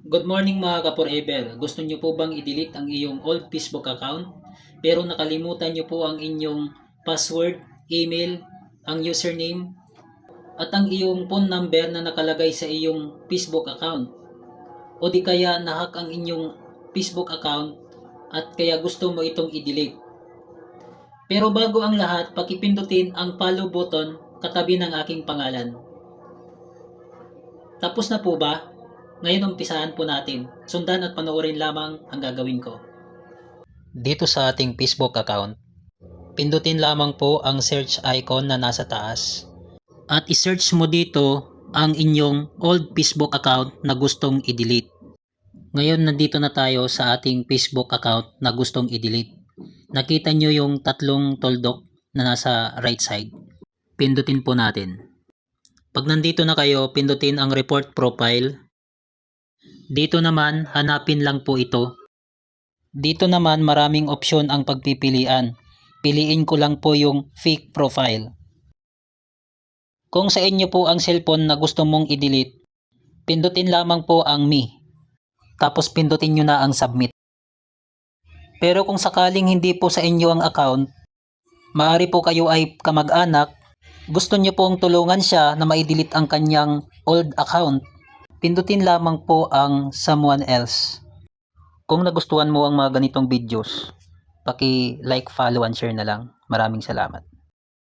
Good morning mga ka-forever. Gusto niyo po bang i-delete ang iyong old Facebook account? Pero nakalimutan niyo po ang inyong password, email, ang username, at ang iyong phone number na nakalagay sa iyong Facebook account. O di kaya nahack ang inyong Facebook account at kaya gusto mo itong i-delete. Pero bago ang lahat, pakipindutin ang follow button katabi ng aking pangalan. Tapos na po ba? Ngayon umpisahan po natin. Sundan at panoorin lamang ang gagawin ko. Dito sa ating Facebook account, pindutin lamang po ang search icon na nasa taas. At i-search mo dito ang inyong old Facebook account na gustong i-delete. Ngayon nandito na tayo sa ating Facebook account na gustong i-delete. Nakita nyo yung tatlong toldok na nasa right side. Pindutin po natin. Pag nandito na kayo, pindutin ang report profile. Dito naman, hanapin lang po ito. Dito naman maraming opsyon ang pagpipilian. Piliin ko lang po yung fake profile. Kung sa inyo po ang cellphone na gusto mong i-delete, pindutin lamang po ang me. Tapos pindutin nyo na ang submit. Pero kung sakaling hindi po sa inyo ang account, maaari po kayo ay kamag-anak, gusto nyo pong tulungan siya na ma-delete ang kanyang old account, pindutin lamang po ang someone else. Kung nagustuhan mo ang mga ganitong videos, paki-like, follow, and share na lang. Maraming salamat.